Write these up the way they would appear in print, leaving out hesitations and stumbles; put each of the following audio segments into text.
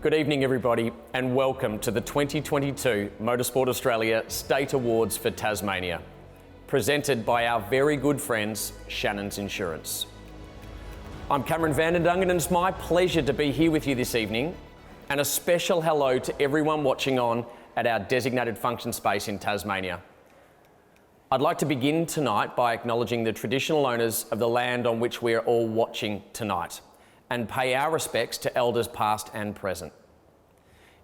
Good evening everybody and welcome to the 2022 Motorsport Australia State Awards for Tasmania, presented by our very good friends Shannons Insurance. I'm Cameron van der Dungen and it's my pleasure to be here with you this evening, and a special hello to everyone watching on at our designated function space in Tasmania. I'd like to begin tonight by acknowledging the traditional owners of the land on which we are all watching tonight, and pay our respects to elders past and present.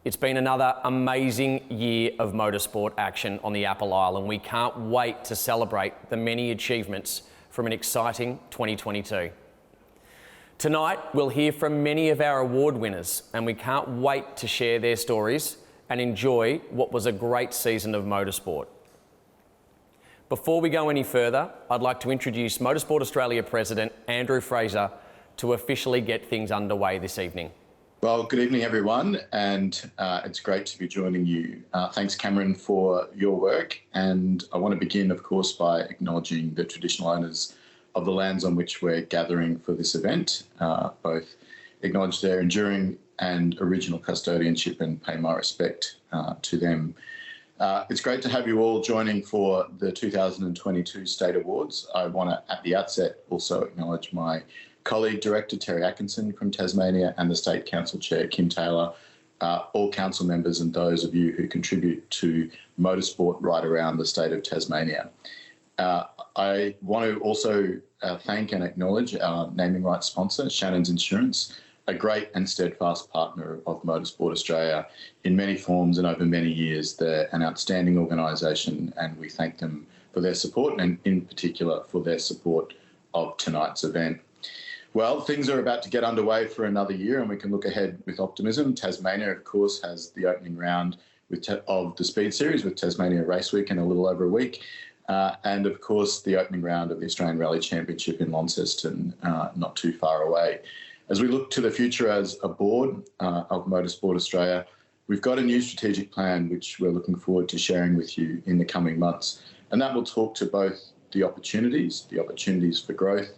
It's been another amazing year of motorsport action on the Apple Isle, and we can't wait to celebrate the many achievements from an exciting 2022. Tonight, we'll hear from many of our award winners, and we can't wait to share their stories and enjoy what was a great season of motorsport. Before we go any further, I'd like to introduce Motorsport Australia President Andrew Fraser to officially get things underway this evening. Well, good evening everyone, and it's great to be joining you. Thanks Cameron for your work, and I want to begin of course by acknowledging the traditional owners of the lands on which we're gathering for this event, both acknowledge their enduring and original custodianship and pay my respect to them. It's great to have you all joining for the 2022 State Awards. I want to at the outset also acknowledge my colleague Director Terry Atkinson from Tasmania and the State Council Chair Kim Taylor, all council members and those of you who contribute to motorsport right around the state of Tasmania. I want to also thank and acknowledge our naming rights sponsor, Shannons Insurance, a great and steadfast partner of Motorsport Australia in many forms and over many years. They're an outstanding organisation and we thank them for their support, and in particular for their support of tonight's event. Well, things are about to get underway for another year and we can look ahead with optimism. Tasmania, of course, has the opening round of the Speed Series with Tasmania Race Week in a little over a week. And, of course, the opening round of the Australian Rally Championship in Launceston, not too far away. As we look to the future as a board of Motorsport Australia, we've got a new strategic plan which we're looking forward to sharing with you in the coming months. And that will talk to both the opportunities for growth,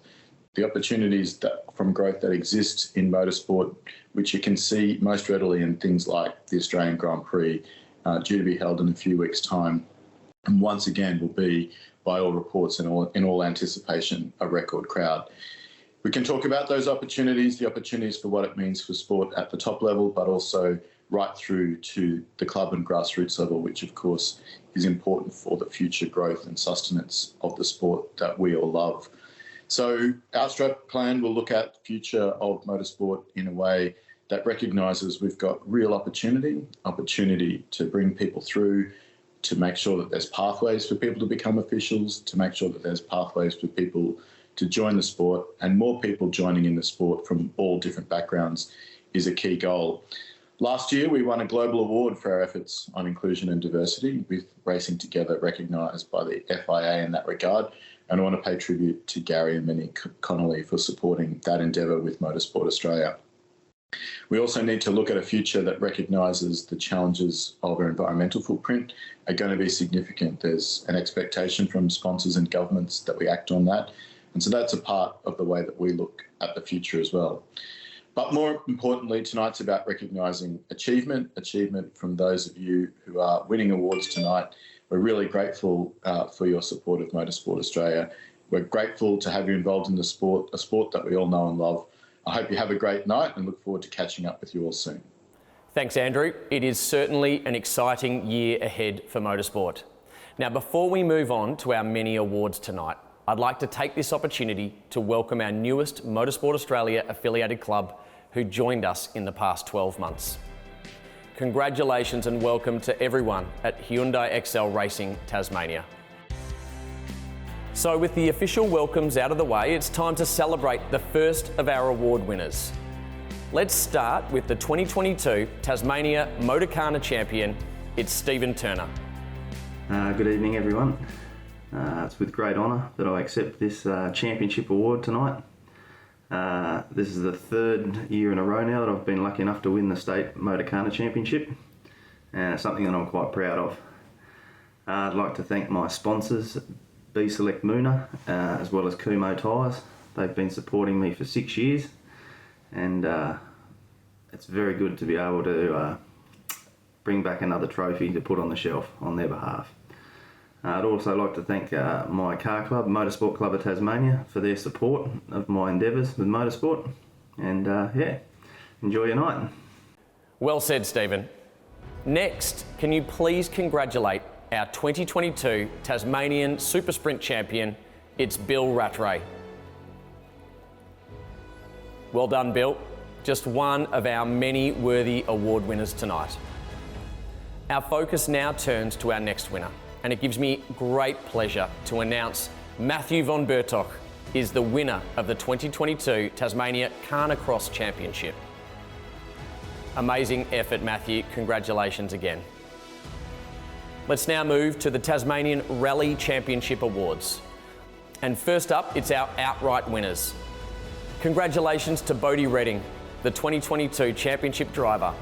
the opportunities from growth that exist in motorsport, which you can see most readily in things like the Australian Grand Prix, due to be held in a few weeks' time. And once again will be, by all reports and in all anticipation, a record crowd. We can talk about those opportunities, the opportunities for what it means for sport at the top level, but also right through to the club and grassroots level, which of course is important for the future growth and sustenance of the sport that we all love. So our strat plan will look at the future of motorsport in a way that recognises we've got real opportunity to bring people through, to make sure that there's pathways for people to become officials, to make sure that there's pathways for people to join the sport, and more people joining in the sport from all different backgrounds is a key goal. Last year, we won a global award for our efforts on inclusion and diversity, with Racing Together recognised by the FIA in that regard. And I want to pay tribute to Gary and Minnie Connolly for supporting that endeavour with Motorsport Australia. We also need to look at a future that recognises the challenges of our environmental footprint are going to be significant. There's an expectation from sponsors and governments that we act on that. And so that's a part of the way that we look at the future as well. But more importantly, tonight's about recognising achievement from those of you who are winning awards tonight. We're really grateful for your support of Motorsport Australia. We're grateful to have you involved in the sport, a sport that we all know and love. I hope you have a great night and look forward to catching up with you all soon. Thanks, Andrew. It is certainly an exciting year ahead for motorsport. Now, before we move on to our many awards tonight, I'd like to take this opportunity to welcome our newest Motorsport Australia affiliated club who joined us in the past 12 months. Congratulations and welcome to everyone at Hyundai XL Racing Tasmania. So with the official welcomes out of the way, it's time to celebrate the first of our award winners. Let's start with the 2022 Tasmania Motorcarna champion. It's Stephen Turner. Good evening everyone. It's with great honour that I accept this championship award tonight. This is the third year in a row now that I've been lucky enough to win the State Motorcarna Championship, and it's something that I'm quite proud of. I'd like to thank my sponsors, B Select Moona, as well as Kumo Tyres. They've been supporting me for 6 years, and it's very good to be able to bring back another trophy to put on the shelf on their behalf. I'd also like to thank my car club, Motorsport Club of Tasmania, for their support of my endeavours with motorsport. And enjoy your night. Well said, Stephen. Next, can you please congratulate our 2022 Tasmanian Super Sprint champion? It's Bill Rattray. Well done, Bill. Just one of our many worthy award winners tonight. Our focus now turns to our next winner, and it gives me great pleasure to announce Matthew von Bertok is the winner of the 2022 Tasmania Carnicross Championship. Amazing effort, Matthew. Congratulations again. Let's now move to the Tasmanian Rally Championship Awards. And first up, it's our outright winners. Congratulations to Bondi Redding, the 2022 Championship driver.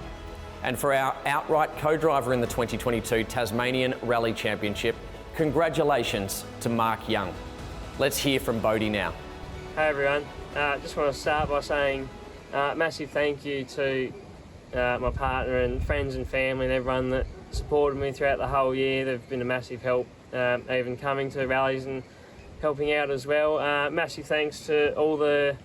And for our outright co-driver in the 2022 Tasmanian Rally Championship, congratulations to Mark Young. Let's hear from Bondi now. Hey everyone, just want to start by saying massive thank you to my partner and friends and family and everyone that supported me throughout the whole year. They've been a massive help, even coming to rallies and helping out as well. Massive thanks to all the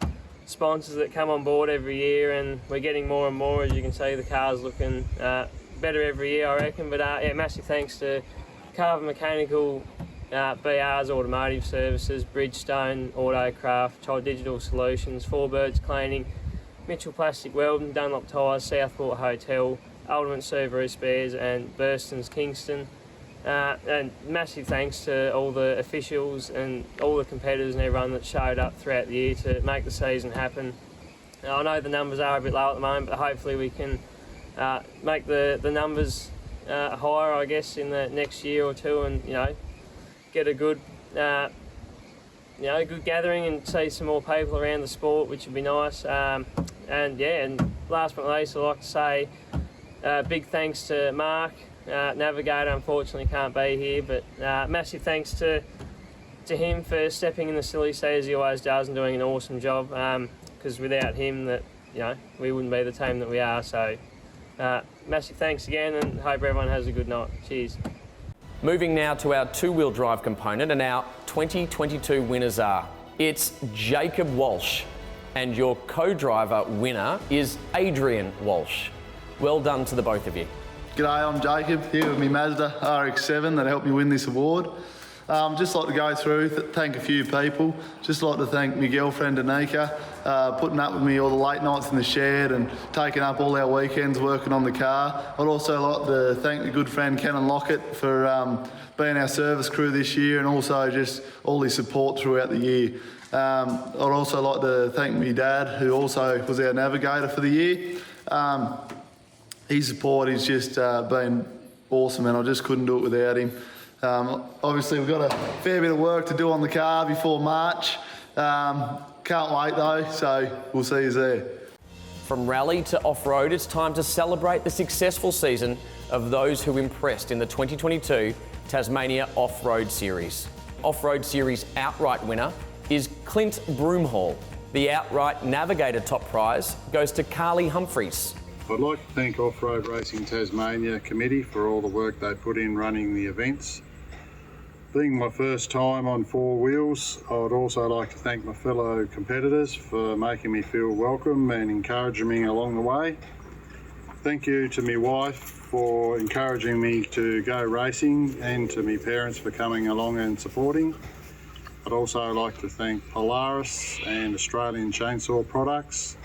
sponsors that come on board every year, and we're getting more and more. As you can see, the car's looking better every year, I reckon. But massive thanks to Carver Mechanical, BR's Automotive Services, Bridgestone, Autocraft, Child Digital Solutions, Four Birds Cleaning, Mitchell Plastic Welding, Dunlop Tyres, Southport Hotel, Ultimate Subaru Spares, and Burstons Kingston. And massive thanks to all the officials and all the competitors and everyone that showed up throughout the year to make the season happen. I know the numbers are a bit low at the moment, but hopefully we can make the numbers higher, I guess, in the next year or two, and get a good good gathering and see some more people around the sport, which would be nice. And last but not least, I'd like to say big thanks to Mark. Navigator unfortunately can't be here, but massive thanks to him for stepping in the silly seat as he always does and doing an awesome job, because without him we wouldn't be the team that we are. So massive thanks again, and hope everyone has a good night. Cheers. Moving now to our two-wheel drive component, and our 2022 winners are, it's Jacob Walsh, and your co-driver winner is Adrian Walsh. Well done to the both of you. G'day, I'm Jacob, here with my Mazda RX-7 that helped me win this award. Just like to go through, thank a few people. Just like to thank my girlfriend Anika, putting up with me all the late nights in the shed and taking up all our weekends working on the car. I'd also like to thank my good friend Canon Lockett for being our service crew this year, and also just all his support throughout the year. I'd also like to thank my dad, who also was our navigator for the year. His support has just been awesome, and I just couldn't do it without him. Obviously, we've got a fair bit of work to do on the car before March. Can't wait though, so we'll see you there. From rally to off-road, it's time to celebrate the successful season of those who impressed in the 2022 Tasmania Off-Road Series. Off-Road Series outright winner is Clint Broomhall. The outright Navigator top prize goes to Carly Humphreys. I'd like to thank Off-Road Racing Tasmania Committee for all the work they put in running the events. Being my first time on four wheels, I would also like to thank my fellow competitors for making me feel welcome and encouraging me along the way. Thank you to my wife for encouraging me to go racing, and to my parents for coming along and supporting. I'd also like to thank Polaris and Australian Chainsaw Products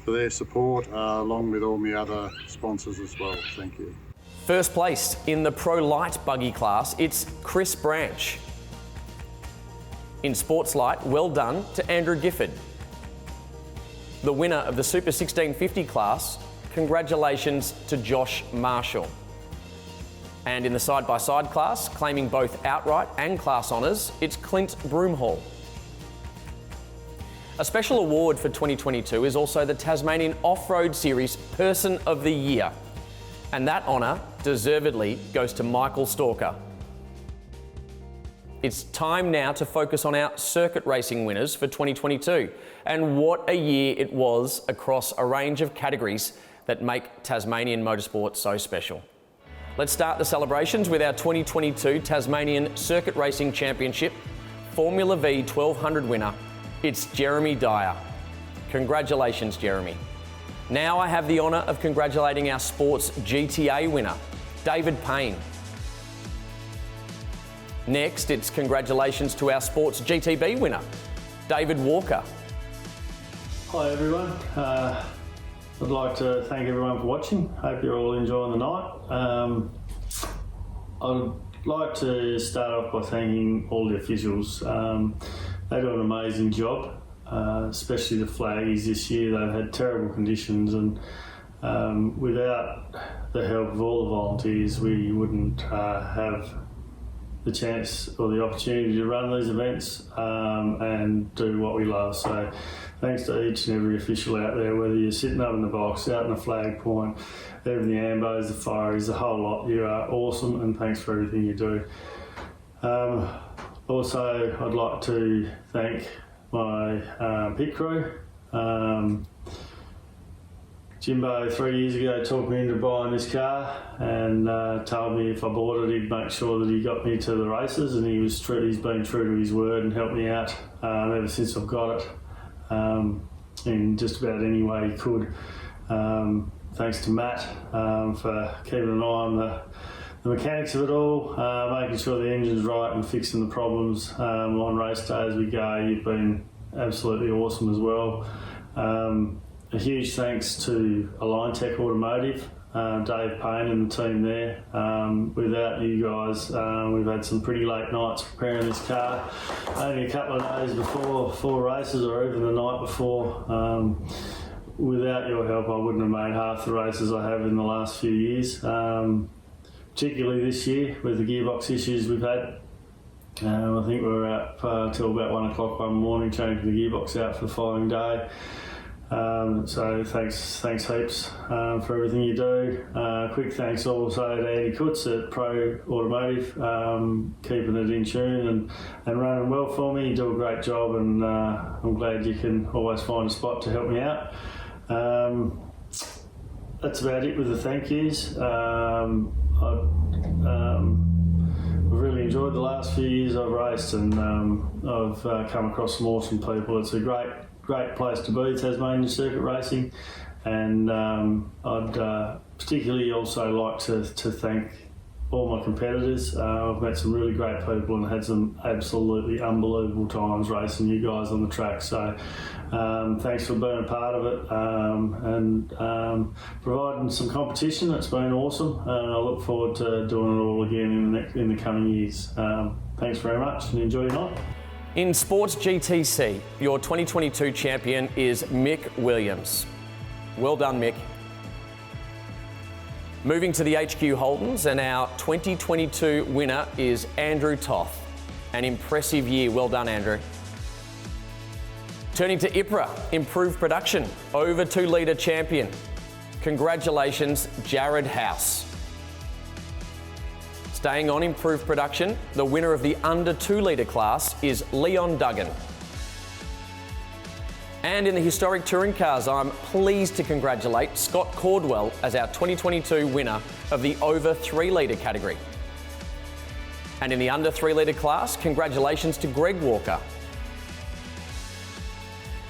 for their support, along with all my other sponsors as well. Thank you. First place in the Pro Light buggy class, it's Chris Branch. In Sports Light, well done to Andrew Gifford. The winner of the Super 1650 class, congratulations to Josh Marshall. And in the side-by-side class, claiming both outright and class honours, it's Clint Broomhall. A special award for 2022 is also the Tasmanian Off-Road Series Person of the Year. And that honour, deservedly, goes to Michael Stalker. It's time now to focus on our circuit racing winners for 2022. And what a year it was across a range of categories that make Tasmanian motorsport so special. Let's start the celebrations with our 2022 Tasmanian Circuit Racing Championship Formula V 1200 winner. It's Jeremy Dyer. Congratulations, Jeremy. Now I have the honour of congratulating our Sports GTA winner, David Payne. Next, it's congratulations to our Sports GTB winner, David Walker. Hi everyone, I'd like to thank everyone for watching. Hope you're all enjoying the night. I'd like to start off by thanking all the officials. They do an amazing job, especially the flaggies this year. They've had terrible conditions, and without the help of all the volunteers, we wouldn't have the chance or the opportunity to run these events and do what we love. So thanks to each and every official out there, whether you're sitting up in the box, out in the flag point, even the ambos, the fireys, the whole lot. You are awesome, and thanks for everything you do. Also, I'd like to thank my pit crew. Jimbo 3 years ago talked me into buying this car and told me if I bought it, he'd make sure that he got me to the races, and he's been true to his word and helped me out ever since I've got it in just about any way he could. Thanks to Matt for keeping an eye on the mechanics of it all, making sure the engine's right and fixing the problems on race day as we go. You've been absolutely awesome as well. A huge thanks to Align Tech Automotive, Dave Payne and the team there. Without you guys, we've had some pretty late nights preparing this car. Only a couple of days before races, or even the night before. Without your help, I wouldn't have made half the races I have in the last few years. Particularly this year with the gearbox issues we've had. I think we were up till about 1 o'clock one morning changing the gearbox out for the following day. So thanks heaps for everything you do. Quick thanks also to Andy Kutz at Pro Automotive, keeping it in tune and running well for me. You do a great job, and I'm glad you can always find a spot to help me out. That's about it with the thank yous. I've really enjoyed the last few years I've raced, and I've come across some awesome people. It's a great place to be, Tasmanian circuit racing, and I'd particularly also like to thank all my competitors. I've met some really great people and had some absolutely unbelievable times racing you guys on the track. So thanks for being a part of it and providing some competition. It's been awesome, and I look forward to doing it all again in the coming years. Thanks very much, and enjoy your night. In Sports GTC, your 2022 champion is Mick Williams. Well done, Mick. Moving to the HQ Holdens, and our 2022 winner is Andrew Toth. An impressive year. Well done, Andrew. Turning to IPRA, improved production, over 2 litre champion. Congratulations, Jared House. Staying on improved production, the winner of the under 2 litre class is Leon Dungen. And in the historic touring cars, I'm pleased to congratulate Scott Cordwell as our 2022 winner of the over 3 litre category. And in the under 3 litre class, congratulations to Greg Walker.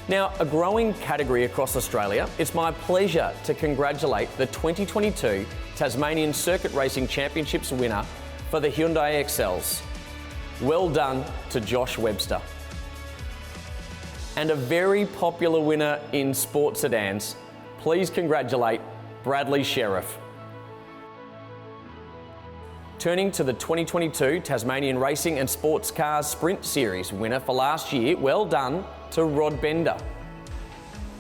Now, a growing category across Australia, it's my pleasure to congratulate the 2022 Tasmanian Circuit Racing Championships winner for the Hyundai Excels. Well done to Josh Webster. And a very popular winner in sports sedans, please congratulate Bradley Sheriff. Turning to the 2022 Tasmanian Racing and Sports Cars Sprint Series winner for last year, well done to Rod Bender.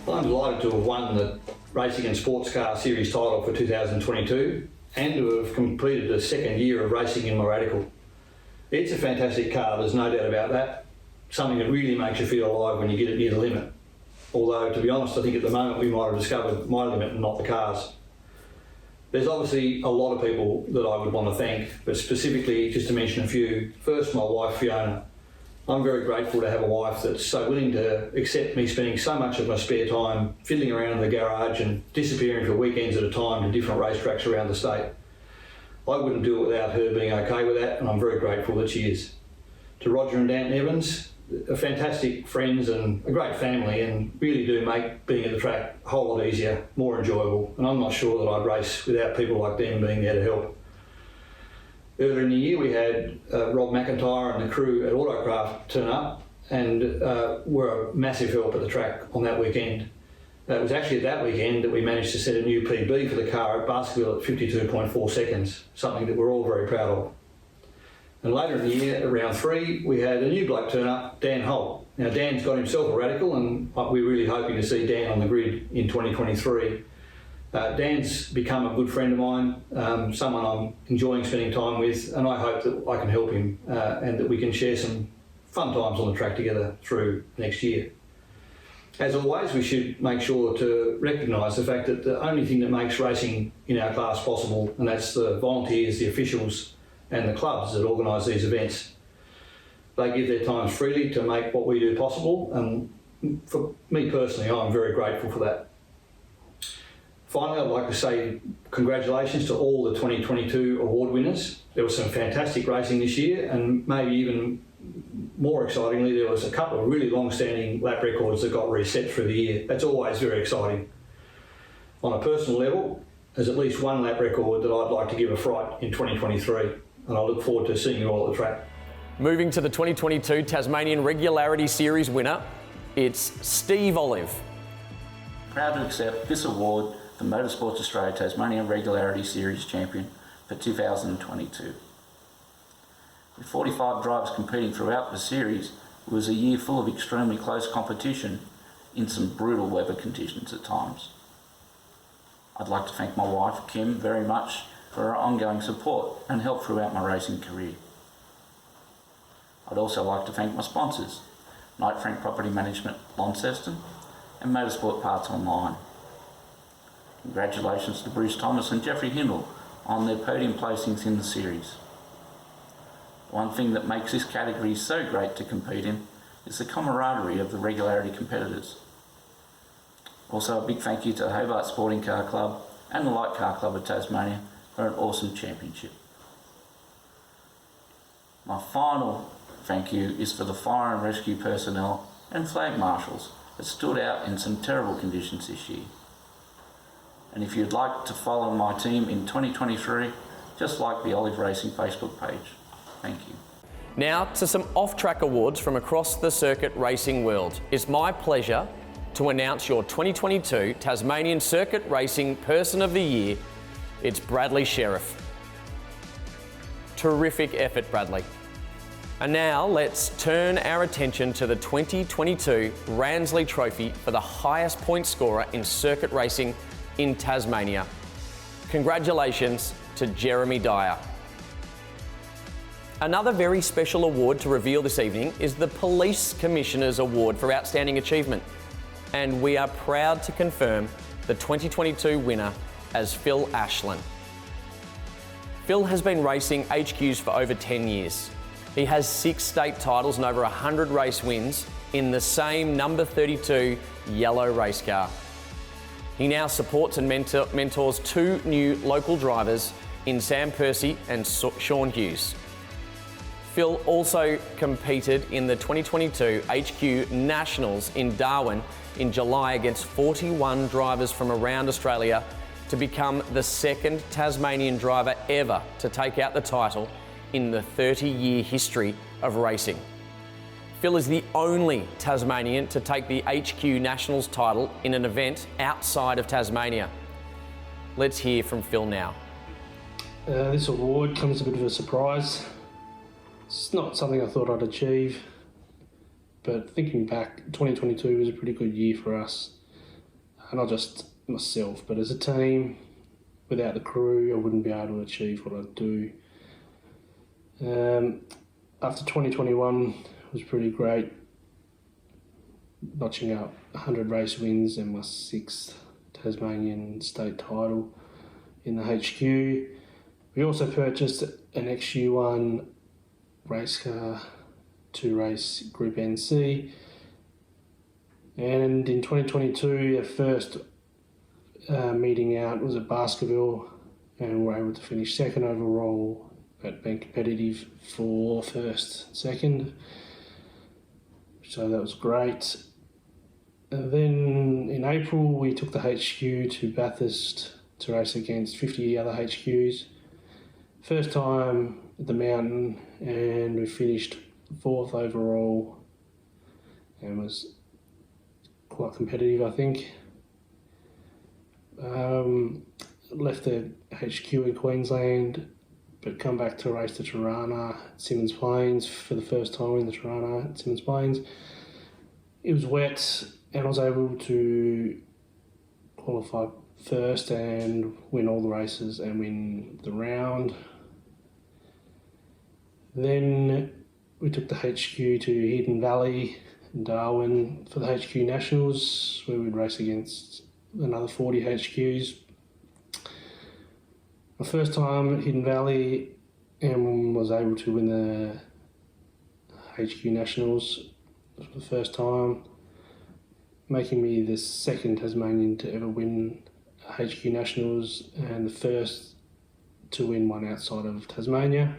Well, I'm delighted to have won the Racing and Sports Car Series title for 2022 and to have completed the 2nd year of racing in my Radical. It's a fantastic car, there's no doubt about that. Something that really makes you feel alive when you get it near the limit. Although, to be honest, I think at the moment we might have discovered my limit and not the cars. There's obviously a lot of people that I would want to thank, but specifically, just to mention a few. First, my wife Fiona. I'm very grateful to have a wife that's so willing to accept me spending so much of my spare time fiddling around in the garage and disappearing for weekends at a time to different racetracks around the state. I wouldn't do it without her being okay with that, and I'm very grateful that she is. To Roger and Dan Evans, fantastic friends and a great family, and really do make being at the track a whole lot easier, more enjoyable, and I'm not sure that I'd race without people like them being there to help. Earlier in the year we had Rob McIntyre and the crew at Autocraft turn up and were a massive help at the track on that weekend. It was actually at that weekend that we managed to set a new PB for the car at Baskerville at 52.4 seconds, something that we're all very proud of. And later in the year, at round 3, we had a new bloke turn up, Dan Holt. Now Dan's got himself a radical, and we're really hoping to see Dan on the grid in 2023. Dan's become a good friend of mine, someone I'm enjoying spending time with, and I hope that I can help him and that we can share some fun times on the track together through next year. As always, we should make sure to recognise the fact that the only thing that makes racing in our class possible, and that's the volunteers, the officials and the clubs that organise these events. They give their time freely to make what we do possible, and for me personally, I'm very grateful for that. Finally, I'd like to say congratulations to all the 2022 award winners. There was some fantastic racing this year, and maybe even more excitingly, there was a couple of really long-standing lap records that got reset through the year. That's always very exciting. On a personal level, there's at least one lap record that I'd like to give a fright in 2023, and I look forward to seeing you all at the track. Moving to the 2022 Tasmanian Regularity Series winner, it's Steve Olive. Proud to accept this award, the Motorsport Australia Tasmanian Regularity Series champion for 2022. With 45 drivers competing throughout the series, it was a year full of extremely close competition in some brutal weather conditions at times. I'd like to thank my wife, Kim, very much for her ongoing support and help throughout my racing career. I'd also like to thank my sponsors, Knight Frank Property Management, Launceston, and Motorsport Parts Online. Congratulations to Bruce Thomas and Jeffrey Hindle on their podium placings in the series. One thing that makes this category so great to compete in is the camaraderie of the regularity competitors. Also a big thank you to the Hobart Sporting Car Club and the Light Car Club of Tasmania for an awesome championship. My final thank you is for the fire and rescue personnel and flag marshals that stood out in some terrible conditions this year. And if you'd like to follow my team in 2023, just like the Olive Racing Facebook page. Thank you. Now to some off-track awards from across the circuit racing world. It's my pleasure to announce your 2022 Tasmanian Circuit Racing Person of the Year. It's Bradley Sheriff. Terrific effort, Bradley. And now let's turn our attention to the 2022 Ransley Trophy for the highest point scorer in circuit racing in Tasmania. Congratulations to Jeremy Dyer. Another very special award to reveal this evening is the Police Commissioner's Award for Outstanding Achievement. And we are proud to confirm the 2022 winner as Phil Ashland. Phil has been racing HQs for over 10 years. He has 6 state titles and over 100 race wins in the same number 32 yellow race car. He now supports and mentors 2 new local drivers in Sam Percy and Sean Hughes. Phil also competed in the 2022 HQ Nationals in Darwin in July against 41 drivers from around Australia to become the second Tasmanian driver ever to take out the title in the 30-year history of racing. Phil is the only Tasmanian to take the HQ Nationals title in an event outside of Tasmania. Let's hear from Phil now. This award comes a bit of a surprise. It's not something I thought I'd achieve, but thinking back, 2022 was a pretty good year for us. Not just myself, but as a team. Without the crew, I wouldn't be able to achieve what I do. After 2021 was pretty great, notching out 100 race wins and my 6th Tasmanian state title in the HQ. We also purchased an XU1 race car to race Group NC. And in 2022, our first meeting out was at Baskerville, and we were able to finish second overall, but being competitive for first, second. So that was great. And then in April, we took the HQ to Bathurst to race against 50 other HQs. First time at the mountain, and we finished fourth overall, and was quite competitive, I think. Left the HQ in Queensland, but come back to race the Tirana at Symmons Plains for the first time in the Tirana at Symmons Plains. It was wet, and I was able to qualify first and win all the races and win the round. Then we took the HQ to Hidden Valley in Darwin for the HQ Nationals, where we'd race against another 40 HQs. My first time at Hidden Valley, and was able to win the HQ Nationals for the first time, making me the second Tasmanian to ever win HQ Nationals and the first to win one outside of Tasmania.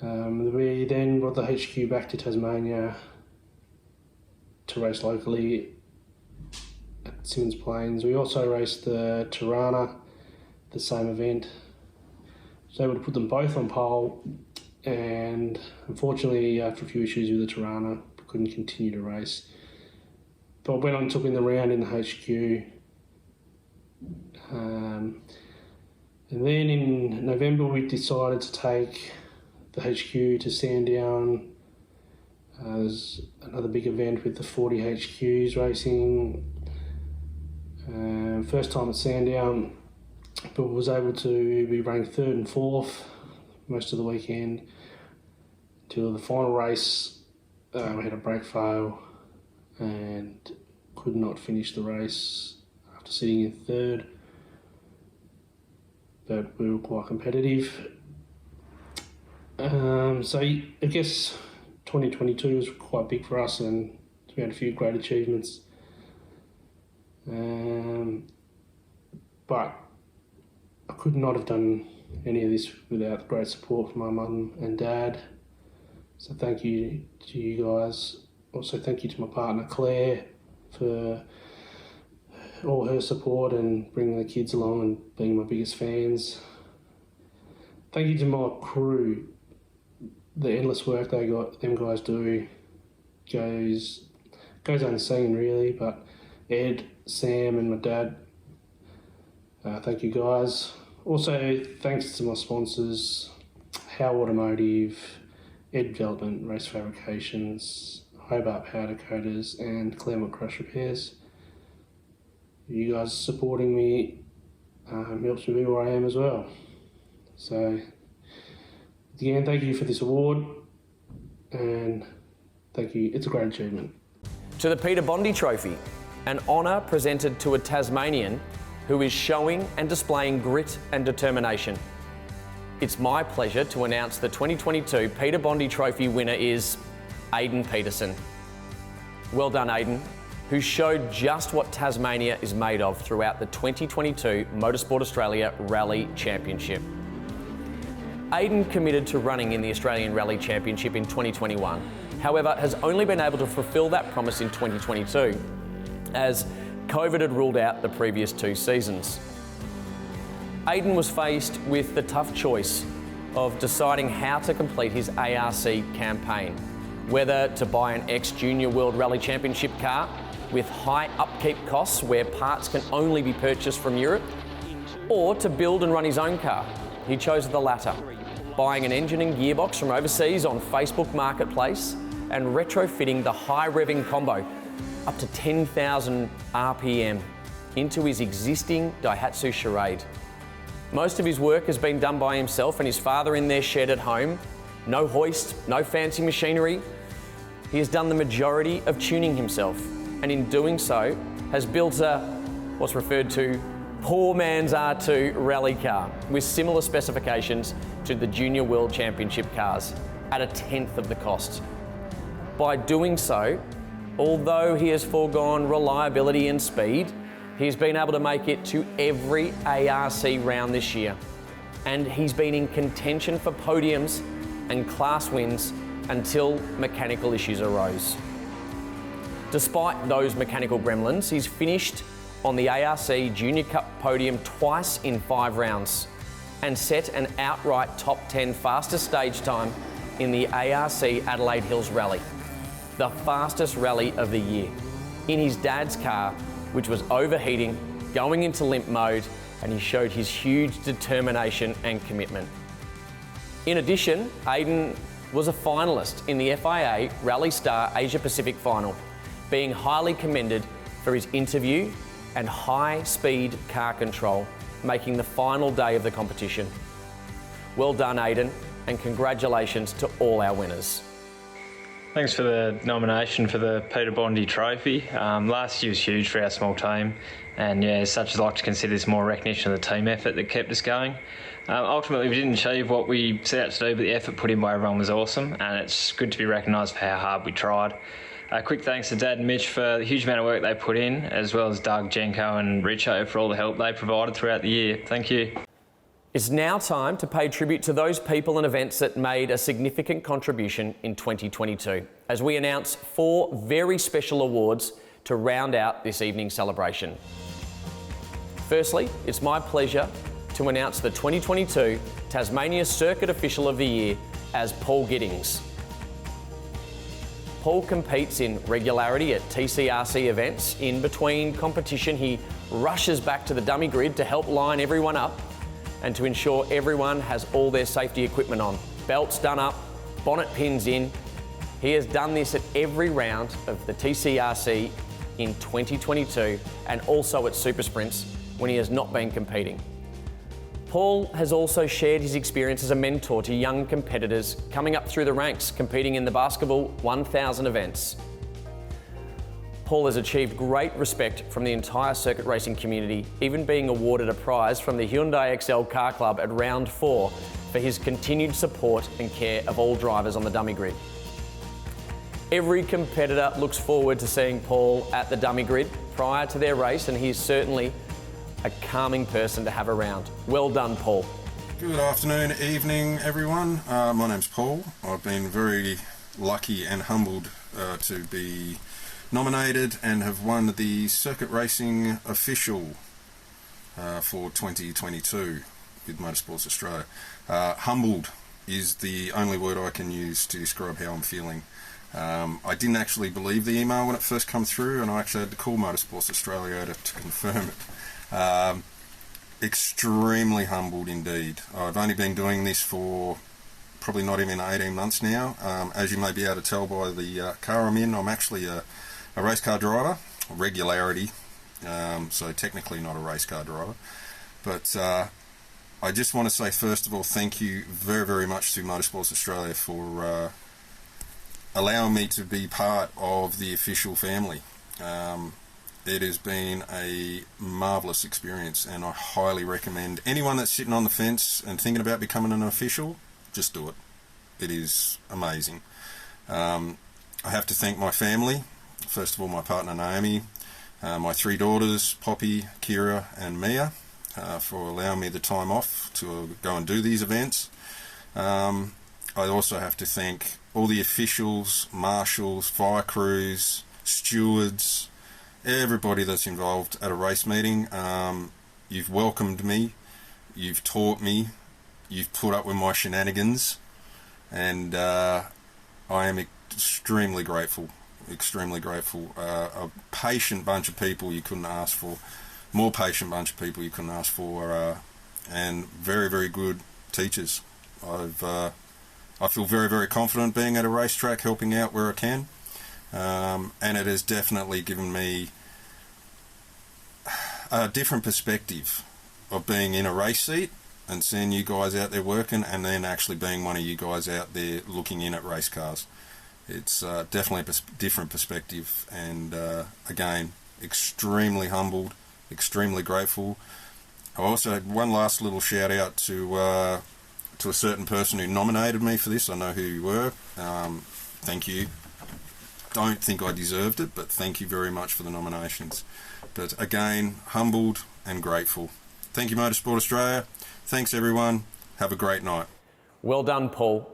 We then brought the HQ back to Tasmania to race locally at Symmons Plains. We also raced the Tirana, the same event. I was able to put them both on pole, and unfortunately after a few issues with the Tirana, couldn't continue to race. But I went on and took in the round in the HQ. And then in November we decided to take the HQ to Sandown. There's another big event with the 40 HQs racing. First time at Sandown, but was able to be ranked third and fourth most of the weekend until the final race. We had a brake fail and could not finish the race after sitting in third, but we were quite competitive. So I guess 2022 was quite big for us, and we had a few great achievements. But I could not have done any of this without great support from my mum and dad. So thank you to you guys. Also thank you to my partner Claire for all her support and bringing the kids along and being my biggest fans. Thank you to my crew. The endless work them guys do goes unseen really, but Ed, Sam and my dad, thank you guys. Also thanks to my sponsors, How Automotive, Ed Development, Race Fabrications, Hobart Powder Coaters and Claremont Crash Repairs. You guys supporting me helps me be where I am as well. So again, thank you for this award, and thank you, it's a great achievement. To the Peter Bondi Trophy, an honour presented to a Tasmanian who is showing and displaying grit and determination. It's my pleasure to announce the 2022 Peter Bondi Trophy winner is Aidan Peterson. Well done, Aidan, who showed just what Tasmania is made of throughout the 2022 Motorsport Australia Rally Championship. Aidan committed to running in the Australian Rally Championship in 2021, however has only been able to fulfil that promise in 2022, as COVID had ruled out the previous 2 seasons. Aidan was faced with the tough choice of deciding how to complete his ARC campaign, whether to buy an ex-Junior World Rally Championship car with high upkeep costs where parts can only be purchased from Europe, or to build and run his own car. He chose the latter, buying an engine and gearbox from overseas on Facebook Marketplace and retrofitting the high revving combo up to 10,000 RPM into his existing Daihatsu Charade. Most of his work has been done by himself and his father in their shed at home. No hoist, no fancy machinery. He has done the majority of tuning himself, and in doing so has built what's referred to poor man's R2 rally car with similar specifications to the Junior World Championship cars. at a tenth of the cost. By doing so, although he has foregone reliability and speed, he's been able to make it to every ARC round this year, and he's been in contention for podiums and class wins until mechanical issues arose. Despite those mechanical gremlins, he's finished on the ARC Junior Cup podium twice in 5 rounds and set an outright top 10 fastest stage time in the ARC Adelaide Hills Rally, the fastest rally of the year, in his dad's car, which was overheating, going into limp mode, and he showed his huge determination and commitment. In addition, Aiden was a finalist in the FIA Rally Star Asia Pacific Final, being highly commended for his interview and high-speed car control, making the final day of the competition. Well done, Aiden, and congratulations to all our winners. Thanks for the nomination for the Peter Bondi Trophy. Last year was huge for our small team, and yeah, as such, I'd like to consider this more recognition of the team effort that kept us going. Ultimately, we didn't achieve what we set out to do, but the effort put in by everyone was awesome, and it's good to be recognised for how hard we tried. Quick thanks to Dad and Mitch for the huge amount of work they put in, as well as Doug, Jenko and Richo for all the help they provided throughout the year. Thank you. It's now time to pay tribute to those people and events that made a significant contribution in 2022, as we announce 4 very special awards to round out this evening's celebration. Firstly, it's my pleasure to announce the 2022 Tasmania Circuit Official of the Year as Paul Giddings. Paul competes in regularity at TCRC events. In between competition, he rushes back to the dummy grid to help line everyone up and to ensure everyone has all their safety equipment on. Belts done up, bonnet pins in. He has done this at every round of the TCRC in 2022 and also at Super Sprints when he has not been competing. Paul has also shared his experience as a mentor to young competitors coming up through the ranks, competing in the basketball 1000 events. Paul has achieved great respect from the entire circuit racing community, even being awarded a prize from the Hyundai XL Car Club at round 4 for his continued support and care of all drivers on the dummy grid. Every competitor looks forward to seeing Paul at the dummy grid prior to their race, and he is certainly a calming person to have around. Well done, Paul. Good afternoon, evening, everyone. My name's Paul. I've been very lucky and humbled to be nominated and have won the Circuit Racing Official for 2022 with Motorsport Australia. Humbled is the only word I can use to describe how I'm feeling. I didn't actually believe the email when it first came through, and I actually had to call Motorsport Australia to confirm it. Extremely humbled indeed. I've only been doing this for probably not even 18 months now. As you may be able to tell by the car I'm in, I'm actually a race car driver, regularity, so technically not a race car driver. But I just want to say, first of all, thank you very, very much to Motorsports Australia for allowing me to be part of the official family. It has been a marvellous experience, and I highly recommend anyone that's sitting on the fence and thinking about becoming an official, just do it. It is amazing. I have to thank my family. First of all, my partner Naomi, my 3 daughters, Poppy, Kira and Mia, for allowing me the time off to go and do these events. I also have to thank all the officials, marshals, fire crews, stewards, everybody that's involved at a race meeting. You've welcomed me, you've taught me, you've put up with my shenanigans, and I am extremely grateful. A patient bunch of people you couldn't ask for, more patient bunch of people you couldn't ask for, and very, very good teachers. I feel very, very confident being at a racetrack, helping out where I can, and it has definitely given me a different perspective of being in a race seat and seeing you guys out there working, and then actually being one of you guys out there looking in at race cars. It's definitely a different perspective, and again, extremely humbled, extremely grateful. I also had one last little shout out to to a certain person who nominated me for this. I know who you were. Thank you. Don't think I deserved it, but thank you very much for the nominations. But again, humbled and grateful. Thank you, Motorsport Australia. Thanks, everyone. Have a great night. Well done, Paul.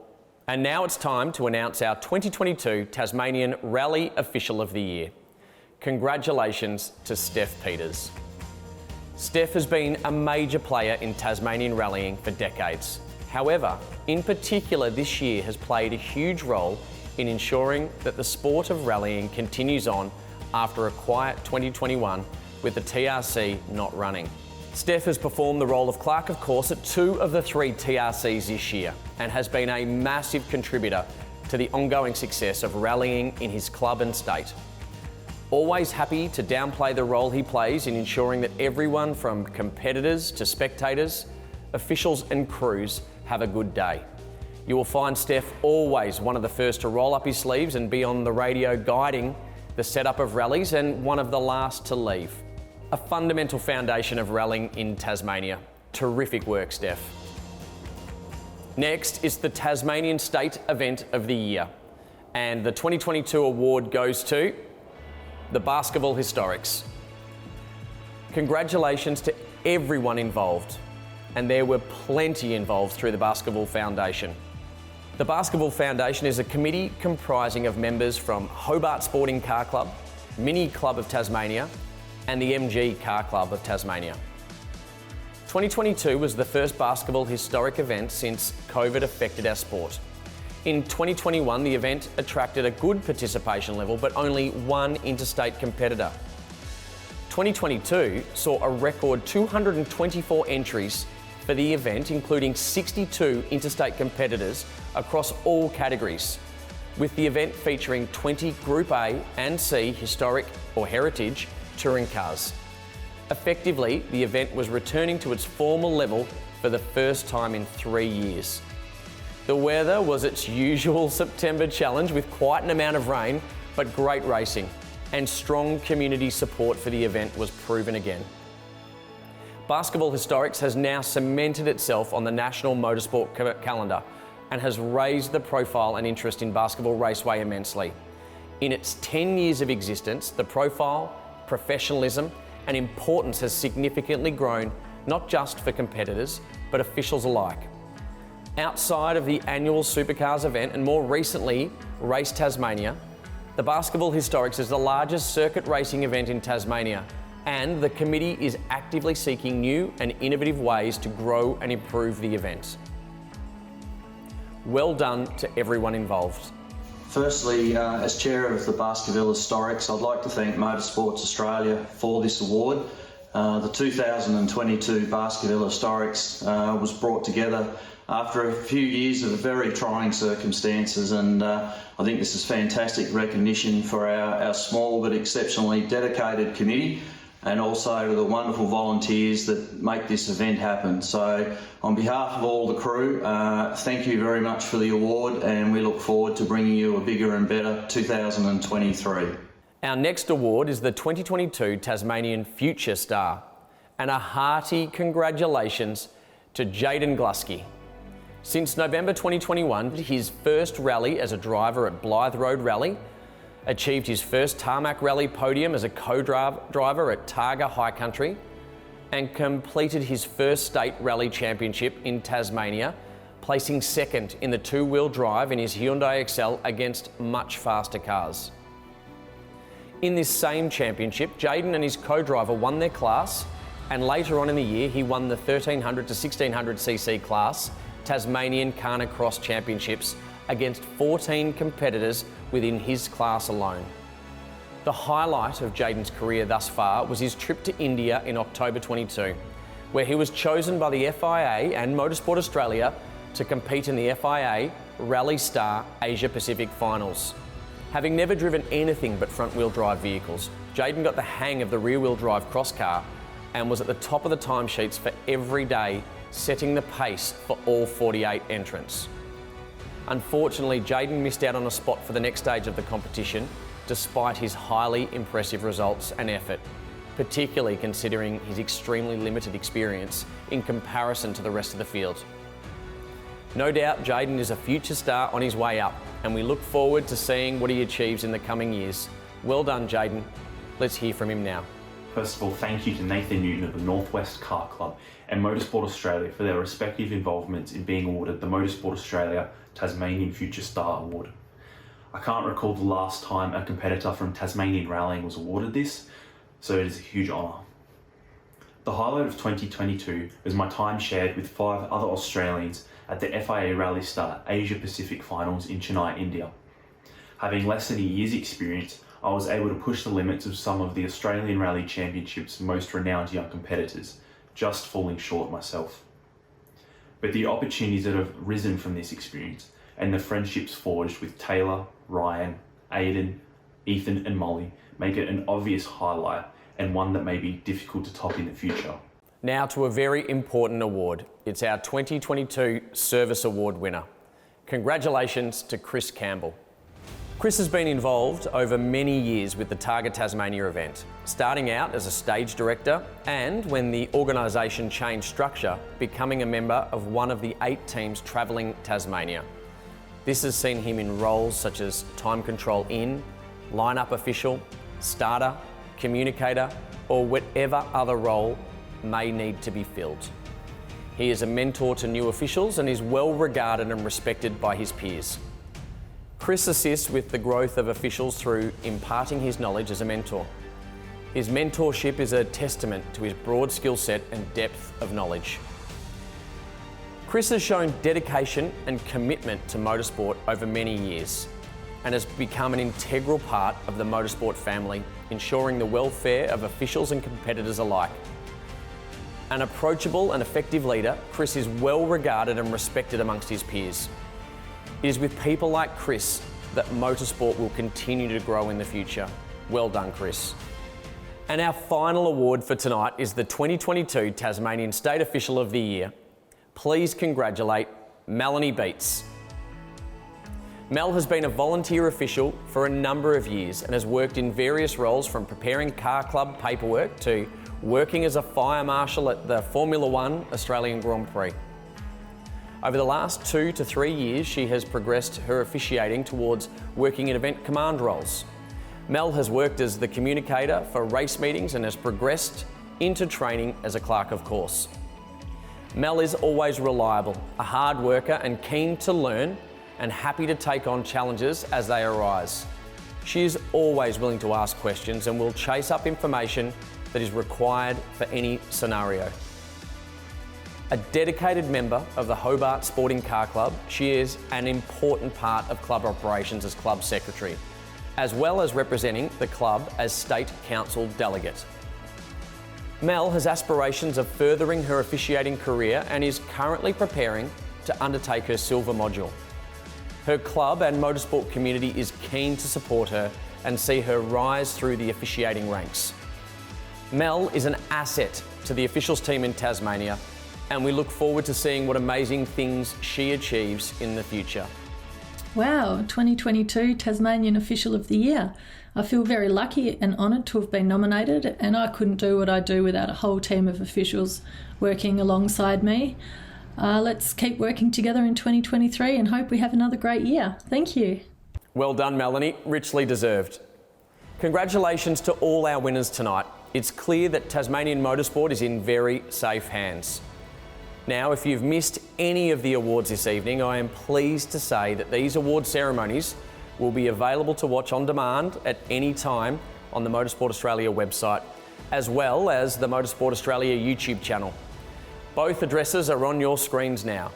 And now it's time to announce our 2022 Tasmanian Rally Official of the Year. Congratulations to Steph Peters. Steph has been a major player in Tasmanian rallying for decades. However, in particular this year has played a huge role in ensuring that the sport of rallying continues on after a quiet 2021 with the TRC not running. Steph has performed the role of clerk of course at 2 of the 3 TRCs this year and has been a massive contributor to the ongoing success of rallying in his club and state. Always happy to downplay the role he plays in ensuring that everyone from competitors to spectators, officials and crews have a good day. You will find Steph always one of the first to roll up his sleeves and be on the radio guiding the setup of rallies and one of the last to leave. A fundamental foundation of rallying in Tasmania. Terrific work, Steph. Next is the Tasmanian State Event of the Year, and the 2022 award goes to the Basketball Historics. Congratulations to everyone involved, and there were plenty involved through the Basketball Foundation. The Basketball Foundation is a committee comprising of members from Hobart Sporting Car Club, Mini Club of Tasmania, and the MG Car Club of Tasmania. 2022 was the first basketball historic event since COVID affected our sport. In 2021, the event attracted a good participation level, but only one interstate competitor. 2022 saw a record 224 entries for the event, including 62 interstate competitors across all categories, with the event featuring 20 Group A and C historic or heritage touring cars. Effectively, the event was returning to its formal level for the first time in 3 years. The weather was its usual September challenge with quite an amount of rain, but great racing and strong community support for the event was proven again. Basketball Historics has now cemented itself on the national motorsport calendar and has raised the profile and interest in basketball raceway immensely. In its 10 years of existence, the profile, professionalism and importance has significantly grown, not just for competitors, but officials alike. Outside of the annual Supercars event and more recently, Race Tasmania, the Basketball Historics is the largest circuit racing event in Tasmania, and the committee is actively seeking new and innovative ways to grow and improve the event. Well done to everyone involved. Firstly, as Chair of the Basketball Historics, I'd like to thank Motorsports Australia for this award. The 2022 Basketball Historics was brought together after a few years of very trying circumstances, and I think this is fantastic recognition for our small but exceptionally dedicated committee, and also to the wonderful volunteers that make this event happen. So on behalf of all the crew, thank you very much for the award, and we look forward to bringing you a bigger and better 2023. Our next award is the 2022 Tasmanian Future Star, and a hearty congratulations to Jaden Glusky. Since November 2021, his first rally as a driver at Blythe Road Rally, achieved his first tarmac rally podium as a co-driver at Targa High Country, and completed his first state rally championship in Tasmania, placing second in the two-wheel drive in his Hyundai Excel against much faster cars. In this same championship, Jaden and his co-driver won their class, and later on in the year he won the 1300 to 1600cc class Tasmanian Carnicross Championships against 14 competitors within his class alone. The highlight of Jaden's career thus far was his trip to India in October 22, where he was chosen by the FIA and Motorsport Australia to compete in the FIA Rally Star Asia Pacific Finals. Having never driven anything but front-wheel drive vehicles, Jaden got the hang of the rear-wheel drive cross car and was at the top of the timesheets for every day, setting the pace for all 48 entrants. Unfortunately, Jaden missed out on a spot for the next stage of the competition, despite his highly impressive results and effort, particularly considering his extremely limited experience in comparison to the rest of the field. No doubt Jayden is a future star on his way up, and we look forward to seeing what he achieves in the coming years. Well done, Jayden. Let's hear from him now. First of all, thank you to Nathan Newton of the Northwest Kart Club and Motorsport Australia for their respective involvements in being awarded the Motorsport Australia Tasmanian Future Star Award. I can't recall the last time a competitor from Tasmanian rallying was awarded this, so it is a huge honour. The highlight of 2022 was my time shared with 5 other Australians at the FIA Rally Star Asia Pacific Finals in Chennai, India. Having less than a year's experience, I was able to push the limits of some of the Australian Rally Championship's most renowned young competitors, just falling short myself. But the opportunities that have risen from this experience and the friendships forged with Taylor, Ryan, Aidan, Ethan and Molly make it an obvious highlight and one that may be difficult to top in the future. Now to a very important award. It's our 2022 Service Award winner. Congratulations to Chris Campbell. Chris has been involved over many years with the Targa Tasmania event, starting out as a stage director and, when the organisation changed structure, becoming a member of one of the 8 teams travelling Tasmania. This has seen him in roles such as time control in, line-up official, starter, communicator, or whatever other role may need to be filled. He is a mentor to new officials and is well regarded and respected by his peers. Chris assists with the growth of officials through imparting his knowledge as a mentor. His mentorship is a testament to his broad skill set and depth of knowledge. Chris has shown dedication and commitment to motorsport over many years and has become an integral part of the motorsport family, ensuring the welfare of officials and competitors alike. An approachable and effective leader, Chris is well regarded and respected amongst his peers. It is with people like Chris that motorsport will continue to grow in the future. Well done, Chris. And our final award for tonight is the 2022 Tasmanian State Official of the Year. Please congratulate Melanie Beats. Mel has been a volunteer official for a number of years and has worked in various roles, from preparing car club paperwork to working as a fire marshal at the Formula One Australian Grand Prix. Over the last 2 to 3 years, she has progressed her officiating towards working in event command roles. Mel has worked as the communicator for race meetings and has progressed into training as a clerk of course. Mel is always reliable, a hard worker and keen to learn and happy to take on challenges as they arise. She is always willing to ask questions and will chase up information that is required for any scenario. A dedicated member of the Hobart Sporting Car Club, she is an important part of club operations as club secretary, as well as representing the club as state council delegate. Mel has aspirations of furthering her officiating career and is currently preparing to undertake her silver module. Her club and motorsport community is keen to support her and see her rise through the officiating ranks. Mel is an asset to the officials team in Tasmania, and we look forward to seeing what amazing things she achieves in the future. Wow, 2022 Tasmanian Official of the Year. I feel very lucky and honoured to have been nominated, and I couldn't do what I do without a whole team of officials working alongside me. Let's keep working together in 2023 and hope we have another great year. Thank you. Well done, Melanie. Richly deserved. Congratulations to all our winners tonight. It's clear that Tasmanian motorsport is in very safe hands. Now, if you've missed any of the awards this evening, I am pleased to say that these award ceremonies will be available to watch on demand at any time on the Motorsport Australia website, as well as the Motorsport Australia YouTube channel. Both addresses are on your screens now.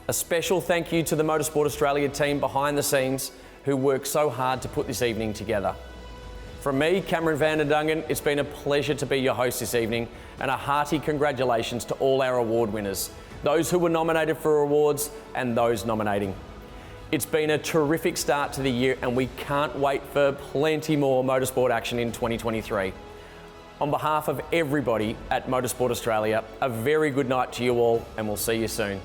A special thank you to the Motorsport Australia team behind the scenes who worked so hard to put this evening together. From me, Cameron van der Dungen, it's been a pleasure to be your host this evening, and a hearty congratulations to all our award winners, those who were nominated for awards and those nominating. It's been a terrific start to the year, and we can't wait for plenty more motorsport action in 2023. On behalf of everybody at Motorsport Australia, a very good night to you all, and we'll see you soon.